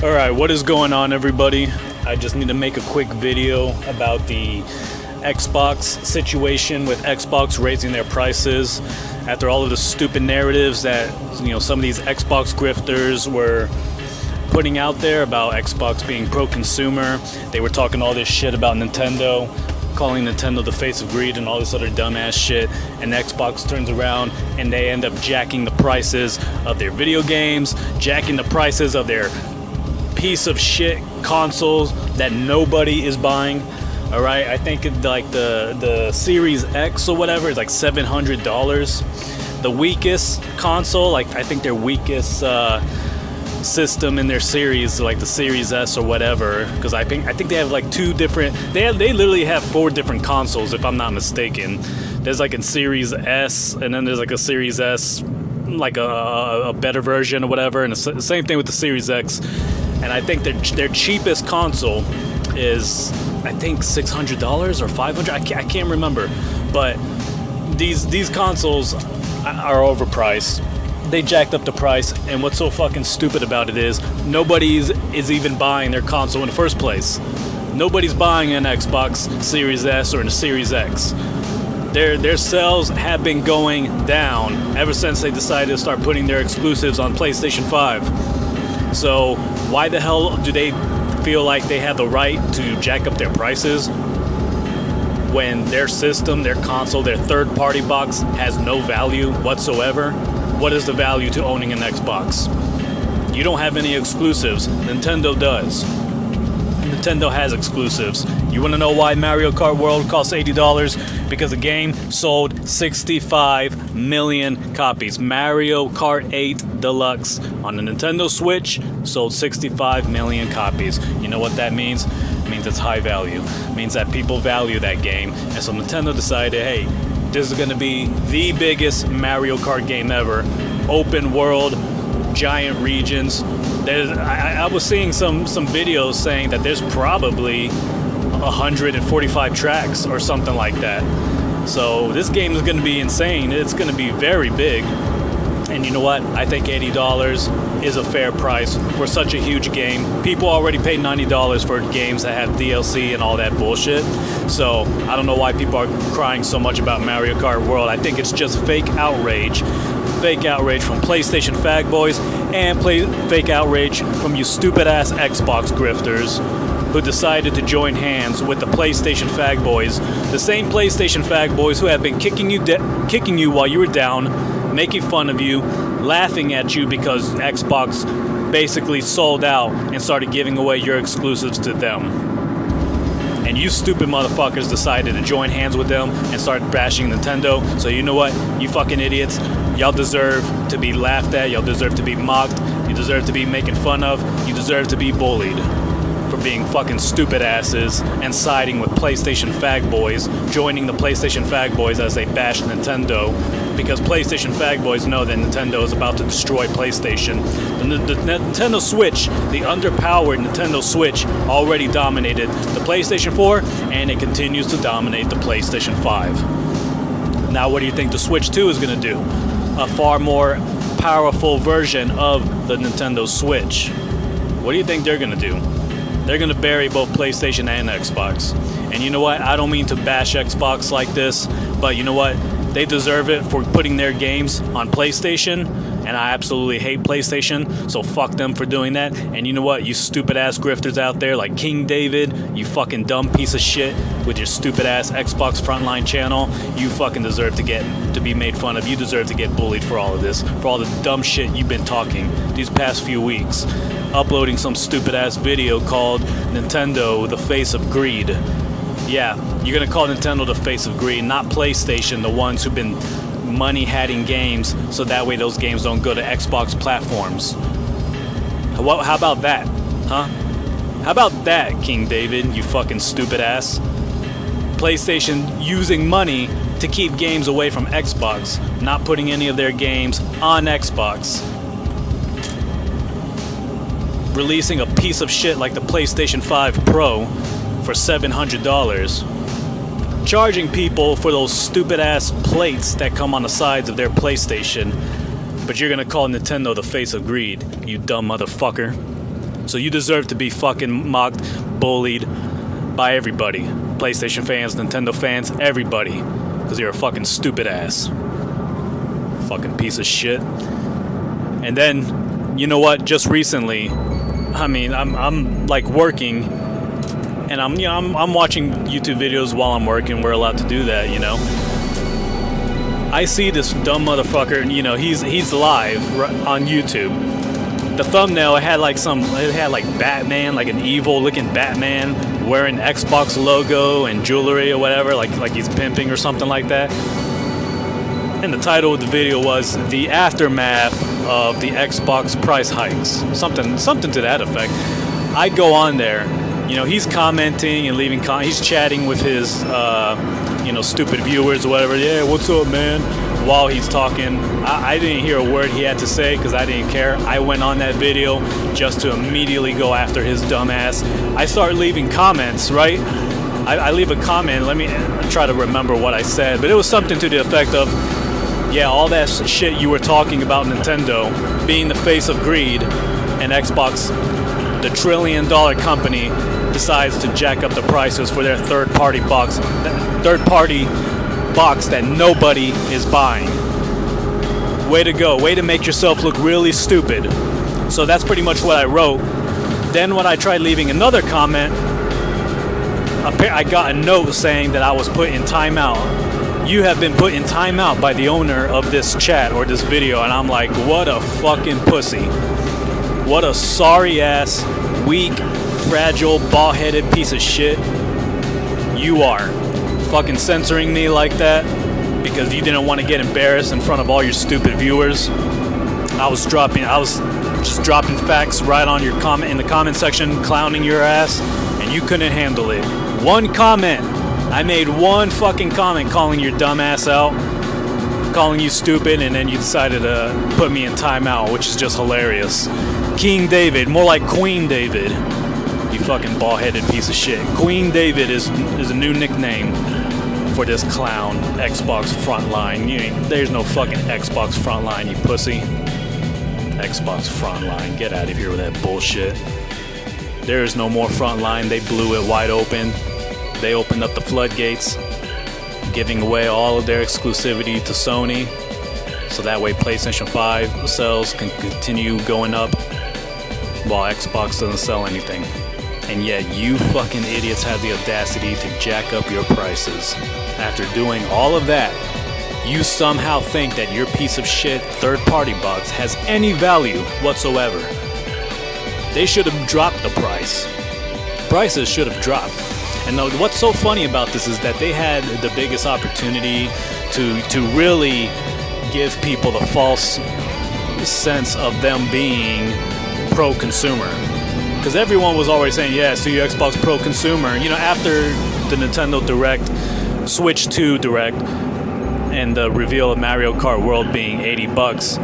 Alright, what is going on, everybody? I just need to make a quick video about the Xbox situation with Xbox raising their prices after all of the stupid narratives that, some of these Xbox grifters were putting out there about Xbox being pro-consumer. They were talking all this shit about Nintendo, calling Nintendo the face of greed and all this other dumbass shit, and Xbox turns around and they end up jacking the prices of their video games, jacking the prices of their piece of shit consoles that nobody is buying. All right, I think like the Series X or whatever is like $700. The weakest console, like I think their weakest system in their series, like the Series S or whatever, because I think they have like two different. They literally have 4 different consoles, if I'm not mistaken. There's like a Series S, and then there's like a Series S, like a better version or whatever, and the same thing with the Series X. And I think their cheapest console is, I think, $600 or $500. I can't remember. But these consoles are overpriced. They jacked up the price, and what's so fucking stupid about it is nobody is even buying their console in the first place. Nobody's buying an Xbox Series S or a Series X. Their sales have been going down ever since they decided to start putting their exclusives on PlayStation 5. So why the hell do they feel like they have the right to jack up their prices when their system, their console, their third-party box has no value whatsoever? What is the value to owning an Xbox? You don't have any exclusives. Nintendo does. Nintendo has exclusives. You want to know why Mario Kart World costs $80? Because the game sold 65 million copies. Mario Kart 8 Deluxe on the Nintendo Switch sold 65 million copies. You know what that means? It means it's high value. It means that people value that game. And so Nintendo decided, hey, this is going to be the biggest Mario Kart game ever. Open world, giant regions. I was seeing some videos saying that there's probably 145 tracks or something like that. So this game is going to be insane. It's going to be very big. And you know what? I think $80 is a fair price for such a huge game. People already paid $90 for games that have DLC and all that bullshit. So I don't know why people are crying so much about Mario Kart World. I think it's just fake outrage. Fake outrage from PlayStation Fanboys and fake outrage from you stupid-ass Xbox grifters who decided to join hands with the PlayStation Fanboys, the same PlayStation Fanboys who have been kicking you while you were down, making fun of you, laughing at you because Xbox basically sold out and started giving away your exclusives to them. And you stupid motherfuckers decided to join hands with them and start bashing Nintendo. So you know what? You fucking idiots. Y'all deserve to be laughed at. Y'all deserve to be mocked. You deserve to be making fun of. You deserve to be bullied for being fucking stupid asses and siding with PlayStation Fanboys, joining the PlayStation Fanboys as they bash Nintendo, because PlayStation Fanboys know that Nintendo is about to destroy PlayStation. The Nintendo Switch, the underpowered Nintendo Switch, already dominated the PlayStation 4, and it continues to dominate the PlayStation 5. Now, what do you think the Switch 2 is going to do? A far more powerful version of the Nintendo Switch. What do you think they're going to do? They're going to bury both PlayStation and Xbox. And you know what? I don't mean to bash Xbox like this, but you know what? They deserve it for putting their games on PlayStation, and I absolutely hate PlayStation, so fuck them for doing that. And you know what? You stupid-ass grifters out there like King David, you fucking dumb piece of shit with your stupid-ass Xbox Frontline channel, you fucking deserve to be made fun of. You deserve to get bullied for all of this, for all the dumb shit you've been talking these past few weeks. Uploading some stupid-ass video called Nintendo, the face of greed. Yeah, you're gonna call Nintendo the face of greed, not PlayStation, the ones who've been money-hatting games, so that way those games don't go to Xbox platforms. How about that, huh? How about that, King David, you fucking stupid ass? PlayStation using money to keep games away from Xbox, not putting any of their games on Xbox. Releasing a piece of shit like the PlayStation 5 Pro for $700. Charging people for those stupid ass plates that come on the sides of their PlayStation. But you're gonna call Nintendo the face of greed, you dumb motherfucker. So you deserve to be fucking mocked, bullied by everybody. PlayStation fans, Nintendo fans, everybody. Because you're a fucking stupid ass. Fucking piece of shit. And then, you know what? Just recently, I mean, I'm like working, and I'm watching YouTube videos while I'm working. We're allowed to do that, you know. I see this dumb motherfucker, and you know, he's live on YouTube. The thumbnail, it had like Batman, like an evil looking Batman wearing Xbox logo and jewelry or whatever, like he's pimping or something like that. And the title of the video was "The Aftermath of the Xbox Price Hikes," something to that effect. I go on there, you know, he's commenting and leaving he's chatting with his stupid viewers or whatever. Yeah, what's up, man? While he's talking, I didn't hear a word he had to say because I didn't care. I went on that video just to immediately go after his dumb ass. I start leaving comments, right? I leave a comment. Let me try to remember what I said, but it was something to the effect of, yeah, all that shit you were talking about Nintendo being the face of greed, and Xbox, the $1 trillion company, decides to jack up the prices for their third-party box that nobody is buying. Way to go. Way to make yourself look really stupid. So that's pretty much what I wrote. Then when I tried leaving another comment, I got a note saying that I was put in timeout. You have been put in timeout by the owner of this chat or this video. And I'm like, what a fucking pussy. What a sorry ass, weak, fragile, bald-headed piece of shit you are. Fucking censoring me like that because you didn't want to get embarrassed in front of all your stupid viewers. I was just dropping facts right on your comment in the comment section, clowning your ass, and you couldn't handle it. One comment. I made one fucking comment calling your dumb ass out, calling you stupid, and then you decided to put me in timeout, which is just hilarious. King David, more like Queen David. You fucking bald-headed piece of shit. Queen David is a new nickname for this clown. Xbox Frontline. There's no fucking Xbox Frontline, you pussy. Xbox Frontline. Get out of here with that bullshit. There is no more Frontline. They blew it wide open. They opened up the floodgates, giving away all of their exclusivity to Sony, so that way PlayStation 5 sales can continue going up while Xbox doesn't sell anything. And yet you fucking idiots have the audacity to jack up your prices. After doing all of that, you somehow think that your piece of shit third-party box has any value whatsoever. They should have dropped the price. Prices should have dropped. And what's so funny about this is that they had the biggest opportunity to really give people the false sense of them being pro-consumer. Because everyone was always saying, yeah, so you Xbox pro-consumer. You know, after the Nintendo Direct, Switch 2 Direct, and the reveal of Mario Kart World being $80,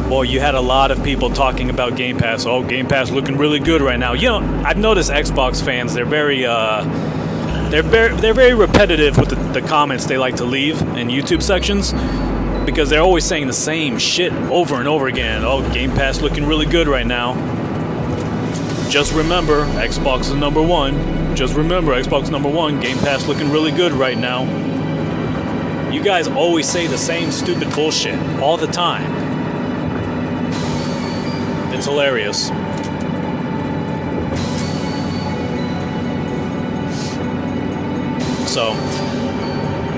well, you had a lot of people talking about Game Pass. Oh, Game Pass looking really good right now. You know, I've noticed Xbox fans, they're very repetitive with the comments they like to leave in YouTube sections, because they're always saying the same shit over and over again. Oh, Game Pass looking really good right now. Just remember, Xbox is number one. Just remember, Xbox number one. Game Pass looking really good right now. You guys always say the same stupid bullshit all the time. It's hilarious. So,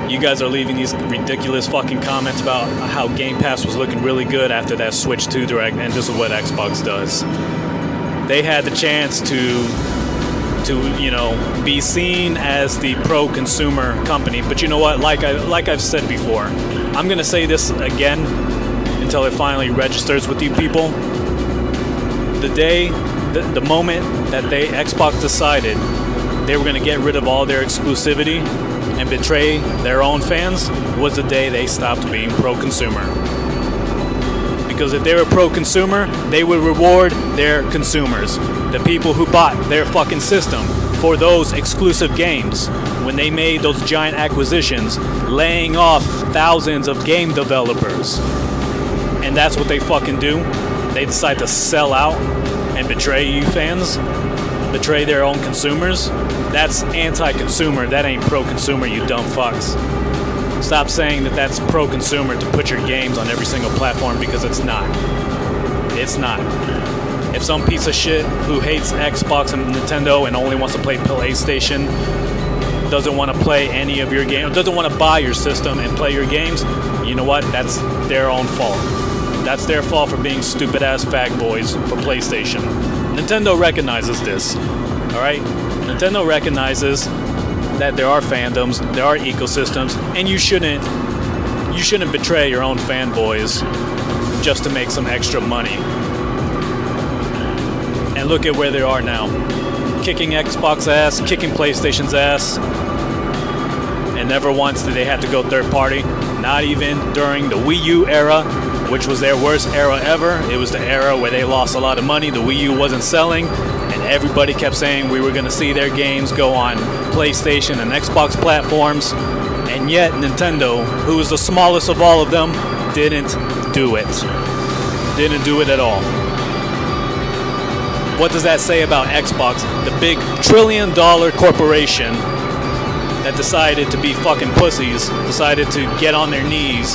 you guys are leaving these ridiculous fucking comments about how Game Pass was looking really good after that Switch 2 Direct, and this is what Xbox does. They had the chance to be seen as the pro-consumer company, but you know what? Like I've said before, I'm gonna say this again until it finally registers with you people. The moment that Xbox decided they were gonna get rid of all their exclusivity and betray their own fans was the day they stopped being pro-consumer. Because if they were pro-consumer, they would reward their consumers, the people who bought their fucking system, for those exclusive games. When they made those giant acquisitions, laying off thousands of game developers. And that's what they fucking do. They decide to sell out and betray you fans, betray their own consumers, that's anti-consumer. That ain't pro-consumer, you dumb fucks. Stop saying that that's pro-consumer to put your games on every single platform, because it's not. It's not. If some piece of shit who hates Xbox and Nintendo and only wants to play PlayStation doesn't want to play any of your games, doesn't want to buy your system and play your games, you know what? That's their own fault. That's their fault for being stupid-ass fag boys for PlayStation. Nintendo recognizes this, alright? Nintendo recognizes that there are fandoms, there are ecosystems, and you shouldn't betray your own fanboys just to make some extra money. And look at where they are now. Kicking Xbox ass, kicking PlayStation's ass. And never once did they have to go third party. Not even during the Wii U era, which was their worst era ever. It was the era where they lost a lot of money. The Wii U wasn't selling. And everybody kept saying we were going to see their games go on PlayStation and Xbox platforms. And yet Nintendo, who was the smallest of all of them, didn't do it. Didn't do it at all. What does that say about Xbox, the big $1 trillion corporation that decided to be fucking pussies, decided to get on their knees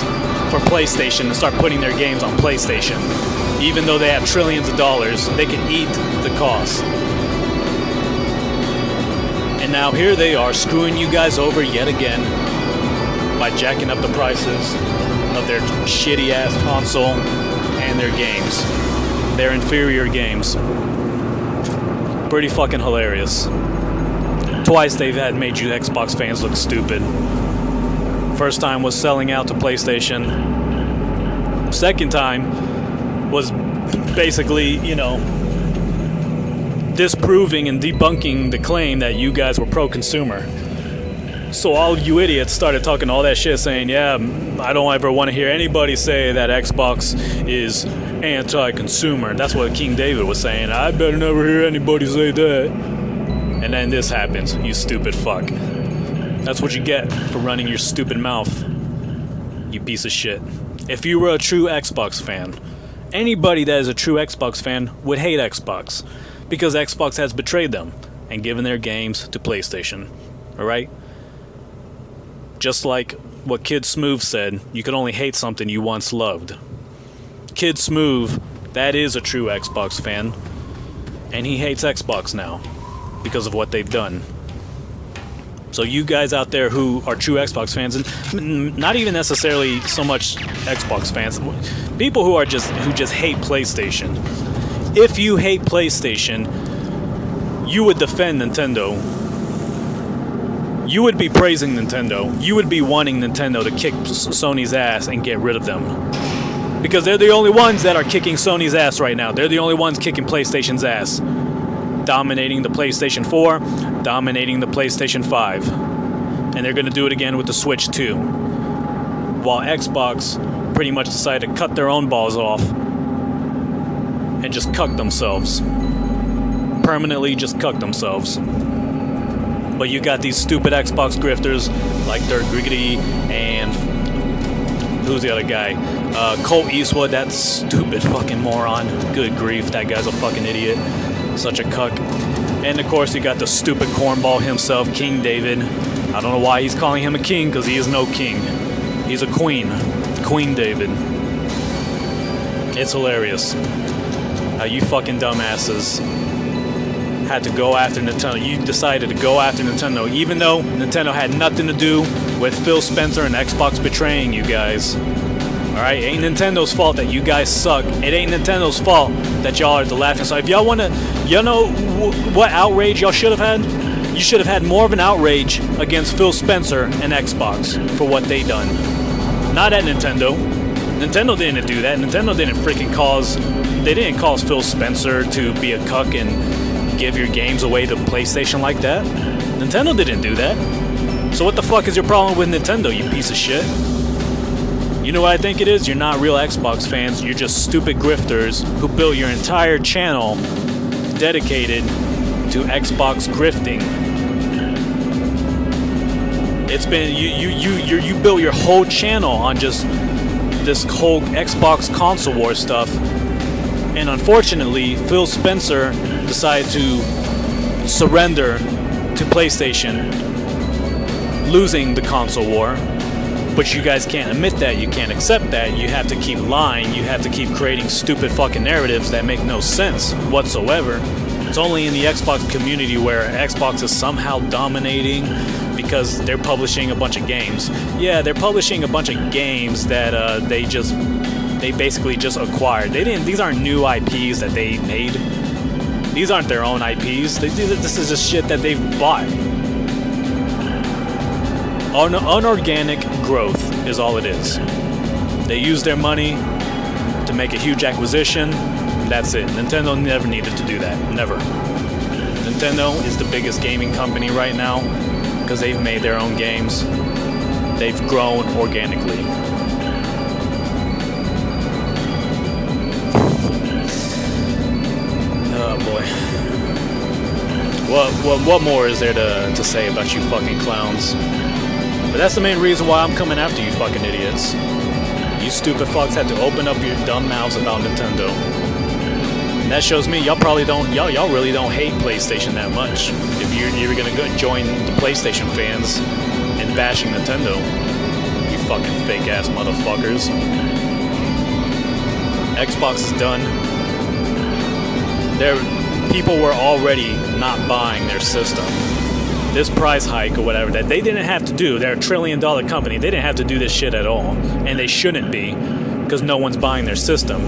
for PlayStation and start putting their games on PlayStation? Even though they have trillions of dollars, they can eat the cost. And now here they are screwing you guys over yet again by jacking up the prices of their shitty ass console and their games. Their inferior games. Pretty fucking hilarious. Twice they've had made you Xbox fans look stupid. First time was selling out to PlayStation. Second time was basically, disproving and debunking the claim that you guys were pro-consumer. So all you idiots started talking all that shit saying, yeah, I don't ever want to hear anybody say that Xbox is anti-consumer. That's what King David was saying. I better never hear anybody say that. And then this happens, you stupid fuck. That's what you get for running your stupid mouth, you piece of shit. If you were a true Xbox fan, anybody that is a true Xbox fan would hate Xbox, because Xbox has betrayed them and given their games to PlayStation. Alright? Just like what Kid Smooth said, you can only hate something you once loved. Kid Smooth, that is a true Xbox fan, and he hates Xbox now because of what they've done. So you guys out there who are true Xbox fans, and not even necessarily so much Xbox fans, people who just hate PlayStation. If you hate PlayStation, you would defend Nintendo. You would be praising Nintendo. You would be wanting Nintendo to kick Sony's ass and get rid of them. Because they're the only ones that are kicking Sony's ass right now. They're the only ones kicking PlayStation's ass. Dominating the PlayStation 4, dominating the PlayStation 5. And they're going to do it again with the Switch 2. While Xbox pretty much decided to cut their own balls off and just cuck themselves. Permanently just cuck themselves. But you got these stupid Xbox grifters like Dirk Griggity and who's the other guy? Colt Eastwood, that stupid fucking moron. Good grief, that guy's a fucking idiot. Such a cuck. And of course you got the stupid cornball himself, King David. I don't know why he's calling him a king, because he is no king. He's a queen. Queen David. It's hilarious how you fucking dumbasses had to go after Nintendo. You decided to go after Nintendo, even though Nintendo had nothing to do with Phil Spencer and Xbox betraying you guys. Alright, it ain't Nintendo's fault that you guys suck. It ain't Nintendo's fault that y'all are the laughing stock. If y'all wanna, what outrage y'all should have had? You should have had more of an outrage against Phil Spencer and Xbox for what they done. Not at Nintendo. Nintendo didn't do that. Nintendo didn't freaking they didn't cause Phil Spencer to be a cuck and give your games away to PlayStation like that. Nintendo didn't do that. So what the fuck is your problem with Nintendo, you piece of shit? You know what I think it is? You're not real Xbox fans. You're just stupid grifters who built your entire channel dedicated to Xbox grifting. It's been you built your whole channel on just this whole Xbox console war stuff, And unfortunately, Phil Spencer decided to surrender to PlayStation, losing the console war. But you guys can't admit that, you can't accept that, you have to keep lying, you have to keep creating stupid fucking narratives that make no sense whatsoever. It's only in the Xbox community where Xbox is somehow dominating because they're publishing a bunch of games. Yeah, they're publishing a bunch of games that they basically just acquired. These aren't new IPs that they made. These aren't their own IPs. This is just shit that they've bought. Unorganic growth is all it is. They use their money to make a huge acquisition. That's it. Nintendo never needed to do that. Never. Nintendo is the biggest gaming company right now because they've made their own games. They've grown organically. Oh boy. What more is there to say about you fucking clowns? But that's the main reason why I'm coming after you fucking idiots. You stupid fucks had to open up your dumb mouths about Nintendo. And that shows me y'all really don't hate PlayStation that much. If you're gonna go join the PlayStation fans in bashing Nintendo, you fucking fake ass motherfuckers. Xbox is done. People were already not buying their system. This price hike or whatever that they didn't have to do. They're $1 trillion company. They didn't have to do this shit at all, and they shouldn't be, because no one's buying their system.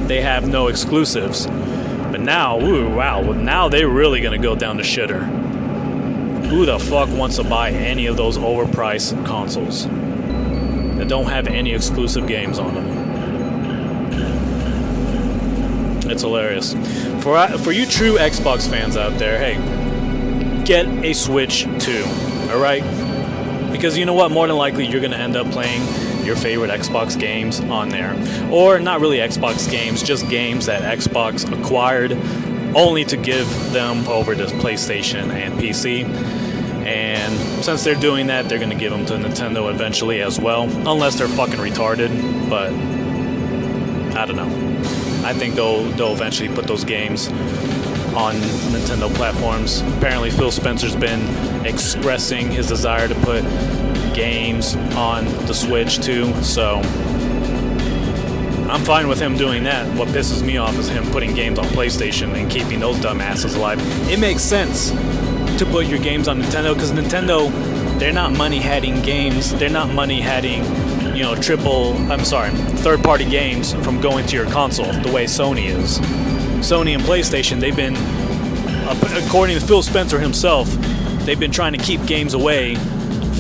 They have no exclusives. But now, now they're really gonna go down the shitter. Who the fuck wants to buy any of those overpriced consoles that don't have any exclusive games on them? It's hilarious. For you true Xbox fans out there, hey, get a Switch 2, alright? Because you know what? More than likely, you're going to end up playing your favorite Xbox games on there. Or not really Xbox games, just games that Xbox acquired only to give them over to PlayStation and PC. And since they're doing that, they're going to give them to Nintendo eventually as well. Unless they're fucking retarded, but I don't know. I think they'll eventually put those games on Nintendo platforms. Apparently Phil Spencer's been expressing his desire to put games on the Switch too, so I'm fine with him doing that. What pisses me off is him putting games on PlayStation and keeping those dumbasses alive. It makes sense to put your games on Nintendo because Nintendo, they're not money-heading games. They're not money-heading, third-party games from going to your console the way Sony is. Sony and PlayStation, they've been, according to Phil Spencer himself, they've been trying to keep games away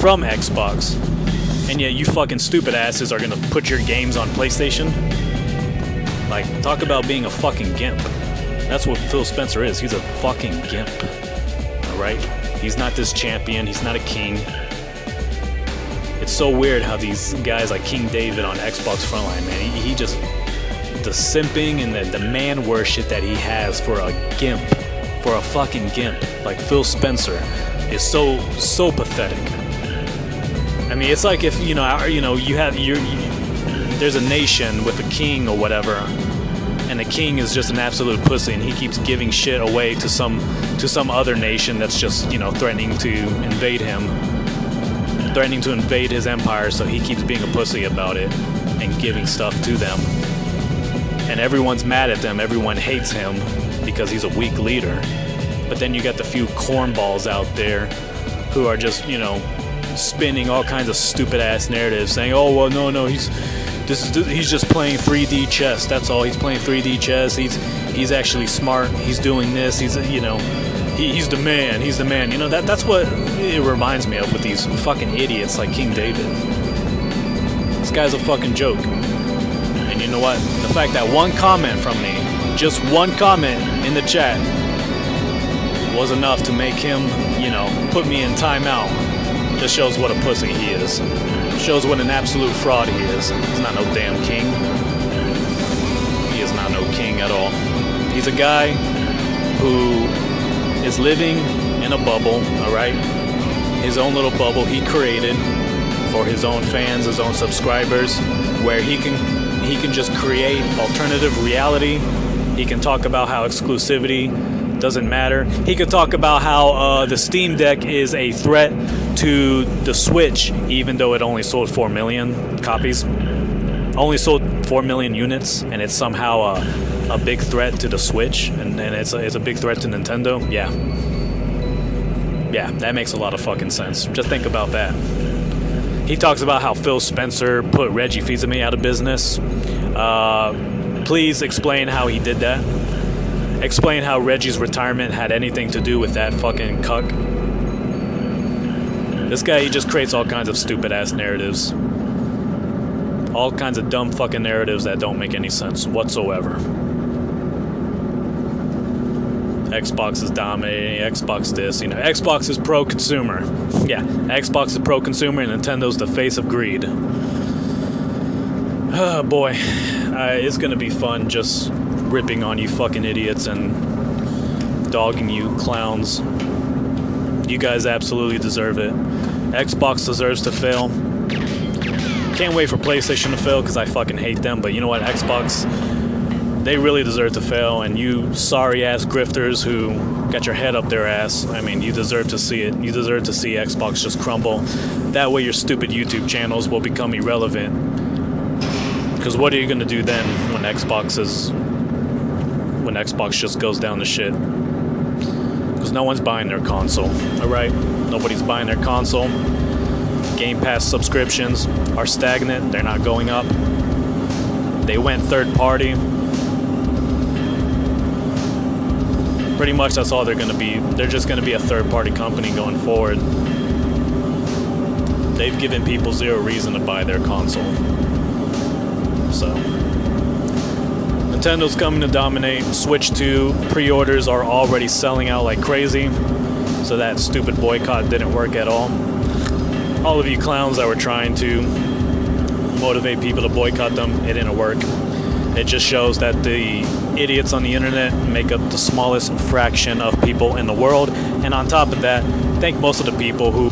from Xbox. And yet you fucking stupid asses are gonna put your games on PlayStation? Like, talk about being a fucking gimp. That's what Phil Spencer is. He's a fucking gimp. Alright? He's not this champion. He's not a king. It's so weird how these guys like King David on Xbox Frontline, man, he just... the simping and the man worship that he has for a gimp, for a fucking gimp like Phil Spencer is so pathetic. I mean, it's like if there's a nation with a king or whatever, and the king is just an absolute pussy, and he keeps giving shit away to some other nation that's just threatening to invade his empire, so he keeps being a pussy about it and giving stuff to them. And everyone's mad at them, everyone hates him because he's a weak leader. But then you got the few cornballs out there who are just, spinning all kinds of stupid ass narratives saying, oh well no, he's just playing 3D chess, that's all, he's playing 3D chess, he's actually smart, he's doing this, he's the man, that's what it reminds me of with these fucking idiots like King David. This guy's a fucking joke. And you know what? The fact that one comment from me, just one comment in the chat, was enough to make him, put me in timeout, just shows what a pussy he is. Shows what an absolute fraud he is. He's not no damn king. He is not no king at all. He's a guy who is living in a bubble, alright? His own little bubble he created for his own fans, his own subscribers, where he can just create alternative reality He can talk about how exclusivity doesn't matter. He could talk about how the Steam Deck is a threat to the Switch, even though it only sold 4 million copies. Only sold 4 million units, and it's somehow a big threat to the Switch, and it's a big threat to Nintendo. Yeah, that makes a lot of fucking sense. Just think about that. He talks about how Phil Spencer put Reggie Fils-Aimé out of business. Please explain how he did that. Explain how Reggie's retirement had anything to do with that fucking cuck. This guy, he just creates all kinds of stupid-ass narratives. All kinds of dumb fucking narratives that don't make any sense whatsoever. Xbox is dominating, Xbox this, Xbox is pro-consumer. Yeah, Xbox is pro-consumer and Nintendo's the face of greed. Oh boy, it's gonna be fun just ripping on you fucking idiots and dogging you clowns. You guys absolutely deserve it. Xbox deserves to fail. Can't wait for PlayStation to fail because I fucking hate them, but you know what, Xbox, they really deserve to fail, and you sorry-ass grifters who got your head up their ass, I mean, you deserve to see it. You deserve to see Xbox just crumble. That way your stupid YouTube channels will become irrelevant. Because what are you going to do then when Xbox just goes down to shit? Because no one's buying their console, alright? Nobody's buying their console. Game Pass subscriptions are stagnant. They're not going up. They went third party. Pretty much that's all they're going to be. They're just going to be a third-party company going forward. They've given people zero reason to buy their console. So, Nintendo's coming to dominate. Switch 2 pre-orders are already selling out like crazy. So that stupid boycott didn't work at all. All of you clowns that were trying to motivate people to boycott them, it didn't work. It just shows that the idiots on the internet make up the smallest fraction of people in the world. And on top of that, thank most of the people who